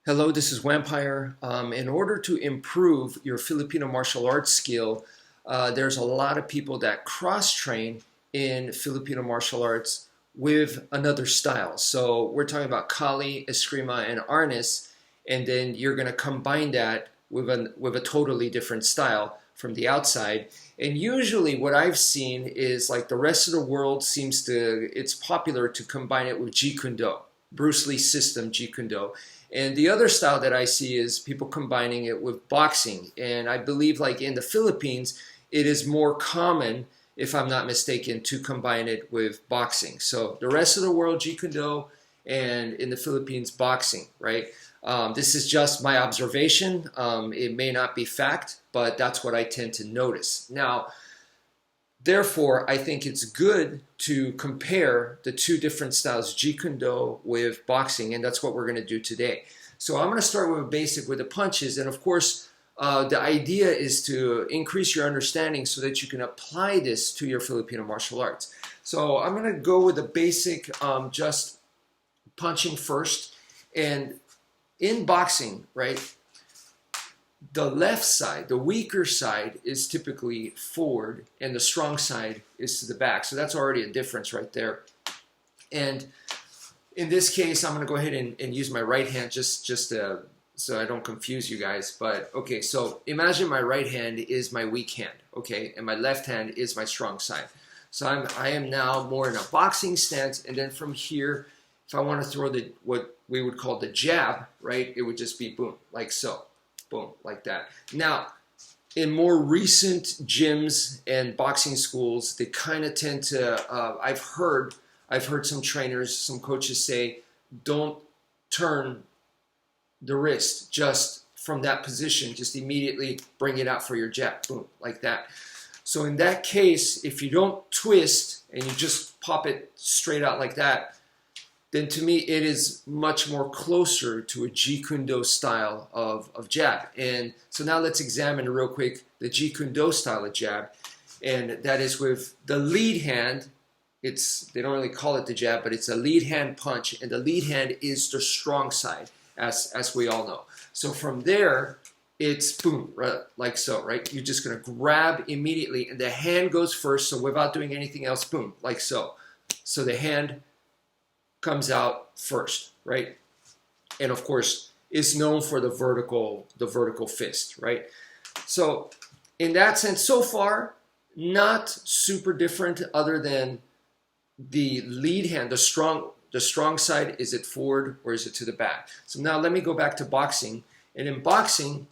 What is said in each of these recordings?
Hello, this is Wmpyr. In order to improve your Filipino martial arts skill, there's a lot of people that cross-train in Filipino martial arts with another style. So we're talking about Kali, Escrima, and Arnis, and then you're going to combine that with a totally different style from the outside. And usually what I've seen is like the rest of the world it's popular to combine it with Jeet Kune, Bruce Lee system Jeet Kune. And the other style that I see is people combining it with boxing. And I believe like in the Philippines, it is more common, if I'm not mistaken, to combine it with boxing. So the rest of the world, Jeet Kune, and in the Philippines, boxing, right? This is just my observation. It may not be fact, but that's what I tend to notice. Now, therefore, I think it's good to compare the two different styles, Jeet Kune with boxing, and that's what we're going to do today. So I'm going to start with a basic with the punches, and of course, the idea is to increase your understanding so that you can apply this to your Filipino martial arts. So I'm going to go with the basic, just punching first. And in boxing, right, the left side, the weaker side, is typically forward, and the strong side is to the back. So that's already a difference right there. And in this case, I'm going to go ahead and use my right hand just so I don't confuse you guys. But okay, so imagine my right hand is my weak hand, okay, and my left hand is my strong side. So I am now more in a boxing stance, and then from here, if I want to throw what we would call the jab, right, it would just be boom, like so. Boom, like that. Now, in more recent gyms and boxing schools, they kind of tend to, I've heard some trainers, some coaches say, don't turn the wrist just from that position, just immediately bring it out for your jab, boom, like that. So in that case, if you don't twist and you just pop it straight out like that, then to me it is much more closer to a Jeet Kune style of jab. And so now let's examine real quick the Jeet Kune style of jab. And that is with the lead hand. They don't really call it the jab, but it's a lead hand punch. And the lead hand is the strong side, as we all know. So from there, it's boom, right, like so, right? You're just gonna grab immediately, and the hand goes first, so without doing anything else, boom, like so. So the hand comes out first, right? And of course, is known for the vertical fist, right? So in that sense, so far, not super different other than the lead hand, the strong side, is it forward or is it to the back? So now let me go back to boxing. And in boxing,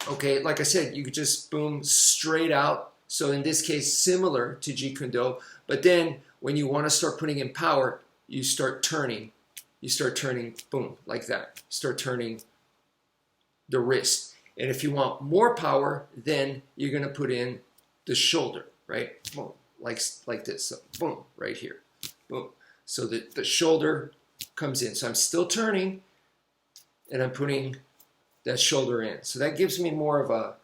okay, like I said, you could just boom straight out. So in this case, similar to Jeet Kune, but then when you want to start putting in power, you start turning, boom, like that. Start turning the wrist. And if you want more power, then you're going to put in the shoulder, right? Boom, like this. So boom, right here. Boom. So the shoulder comes in. So I'm still turning, and I'm putting that shoulder in. So that gives me more of a,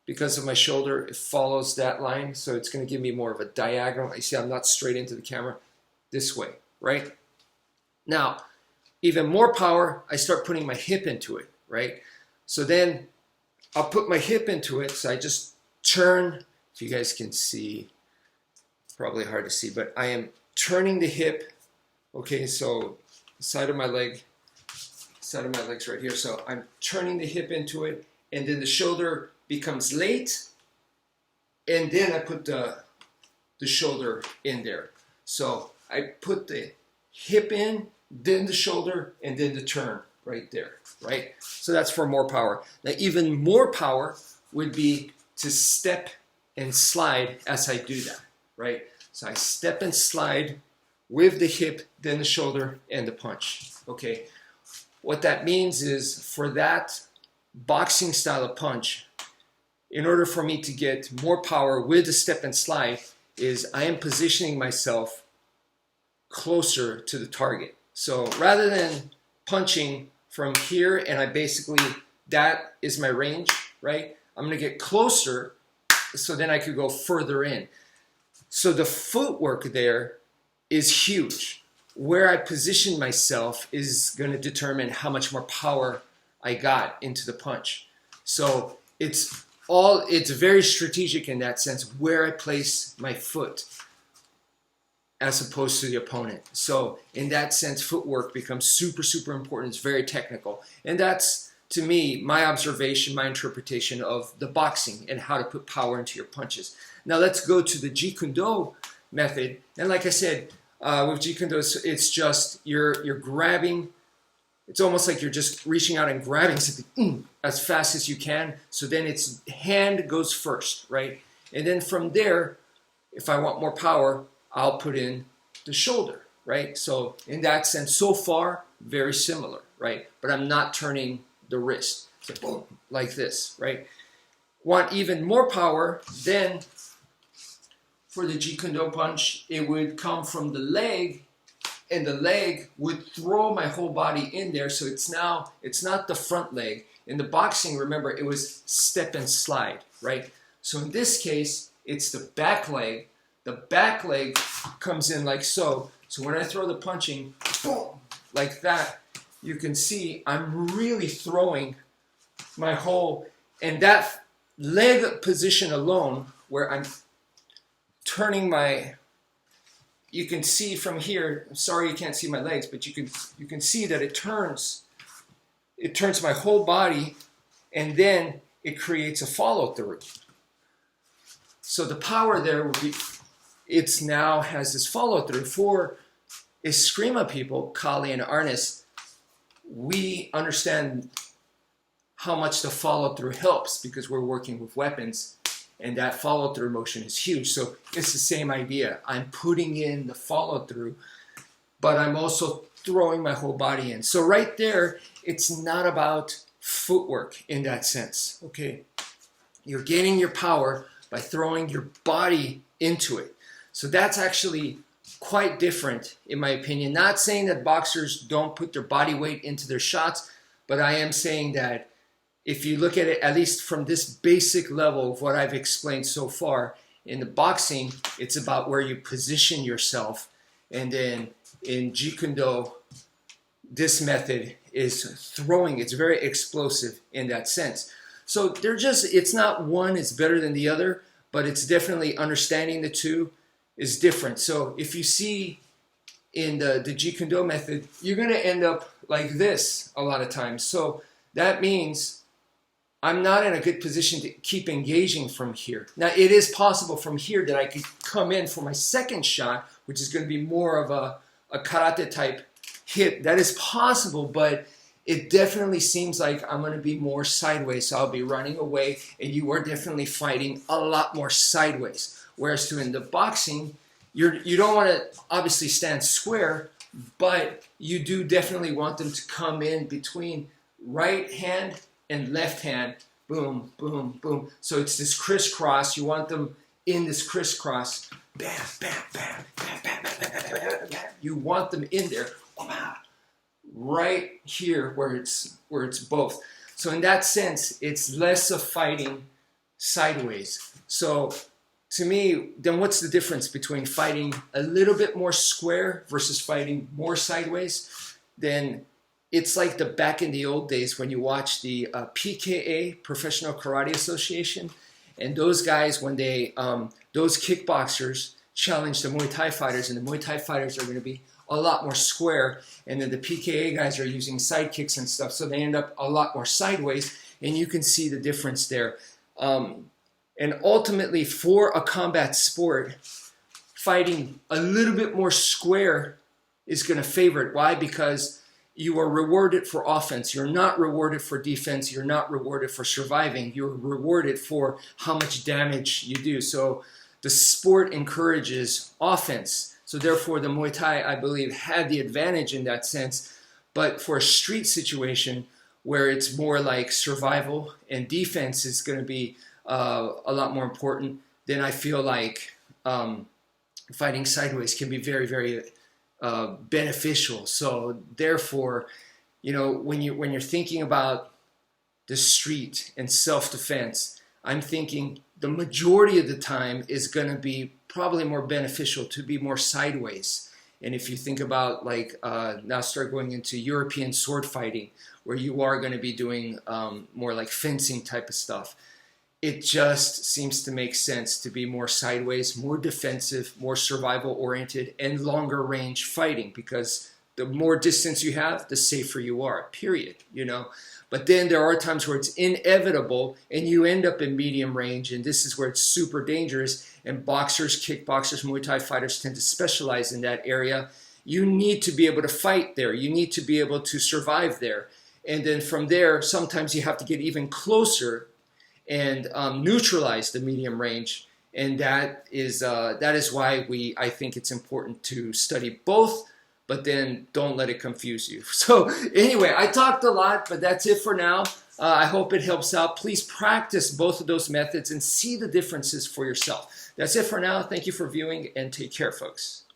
because of my shoulder, it follows that line. So it's going to give me more of a diagonal. You see, I'm not straight into the camera, this way. Right? Now, even more power, I start putting my hip into it, right? So then I'll put my hip into it, so I just turn, if you guys can see, probably hard to see, but I am turning the hip, okay, so side of my leg's right here, so I'm turning the hip into it, and then the shoulder becomes late, and then I put the shoulder in there. So I put the hip in, then the shoulder, and then the turn right there, right? So that's for more power. Now, even more power would be to step and slide as I do that, right? So I step and slide with the hip, then the shoulder, and the punch, okay? What that means is for that boxing style of punch, in order for me to get more power with the step and slide, is I am positioning myself closer to the target. So rather than punching from here and that is my range, right? I'm gonna get closer so then I could go further in. So the footwork there is huge. Where I position myself is gonna determine how much more power I got into the punch. So it's very strategic in that sense, where I place my foot as opposed to the opponent. So in that sense, footwork becomes super, super important. It's very technical. And that's, to me, my observation, my interpretation of the boxing and how to put power into your punches. Now let's go to the Jeet Kune method. And like I said, with Jeet Kune, it's just you're grabbing. It's almost like you're just reaching out and grabbing something as fast as you can. So then its hand goes first, right? And then from there, if I want more power, I'll put in the shoulder, right? So in that sense, so far, very similar, right? But I'm not turning the wrist. So boom, like this, right? Want even more power, then for the Jeet Kune punch, it would come from the leg, and the leg would throw my whole body in there. So it's not the front leg. In the boxing, remember, it was step and slide, right? So in this case, it's the back leg. The back leg comes in like so. So when I throw the punching, boom, like that, you can see I'm really throwing my whole, and that leg position alone, where I'm turning my, you can see from here, I'm sorry you can't see my legs, but you can see that it turns my whole body, and then it creates a follow through. So the power there would be, it's now has this follow through. For Escrima people, Kali and Arnis, we understand how much the follow through helps because we're working with weapons, and that follow through motion is huge. So it's the same idea. I'm putting in the follow through, but I'm also throwing my whole body in. So right there, it's not about footwork in that sense, okay? You're gaining your power by throwing your body into it. So that's actually quite different, in my opinion. Not saying that boxers don't put their body weight into their shots, but I am saying that if you look at it, at least from this basic level of what I've explained so far, in the boxing, it's about where you position yourself. And then in Jeet Kune, this method is throwing. It's very explosive in that sense. So they're just, it's not one is better than the other, but it's definitely understanding the two is different. So if you see in the Jeet Kune method, you're going to end up like this a lot of times. So that means I'm not in a good position to keep engaging from here. Now, it is possible from here that I could come in for my second shot, which is going to be more of a karate type hit. That is possible, but it definitely seems like I'm going to be more sideways. So I'll be running away, and you are definitely fighting a lot more sideways. Whereas in the boxing, you don't want to obviously stand square, but you do definitely want them to come in between right hand and left hand, boom, boom, boom. So it's this crisscross. You want them in this crisscross, bam, bam, bam, bam, bam, bam, bam, bam, bam, bam. You want them in there, right here where it's both. So in that sense, it's less of fighting sideways. So to me, then what's the difference between fighting a little bit more square versus fighting more sideways? Then it's like the back in the old days when you watch the PKA, Professional Karate Association, and those guys, when they, those kickboxers challenge the Muay Thai fighters, and the Muay Thai fighters are going to be a lot more square, and then the PKA guys are using side kicks and stuff, so they end up a lot more sideways, and you can see the difference there. And ultimately, for a combat sport, fighting a little bit more square is going to favor it. Why? Because you are rewarded for offense. You're not rewarded for defense. You're not rewarded for surviving. You're rewarded for how much damage you do. So the sport encourages offense. So therefore, the Muay Thai, I believe, had the advantage in that sense. But for a street situation where it's more like survival and defense is going to be a lot more important, then I feel like fighting sideways can be very, very beneficial. So therefore, you know, when you're thinking about the street and self-defense, I'm thinking the majority of the time is going to be probably more beneficial to be more sideways And if you think about like now start going into European sword fighting, where you are going to be doing more like fencing type of stuff, it just seems to make sense to be more sideways, more defensive, more survival oriented, and longer range fighting, because the more distance you have, the safer you are, period, you know. But then there are times where it's inevitable and you end up in medium range, and this is where it's super dangerous, and boxers, kickboxers, Muay Thai fighters tend to specialize in that area. You need to be able to fight there. You need to be able to survive there. And then from there, sometimes you have to get even closer and neutralize the medium range. And that is why I think it's important to study both, but then don't let it confuse you. So anyway, I talked a lot, but that's it for now. I hope it helps out. Please practice both of those methods and see the differences for yourself. That's it for now. Thank you for viewing, and take care, folks.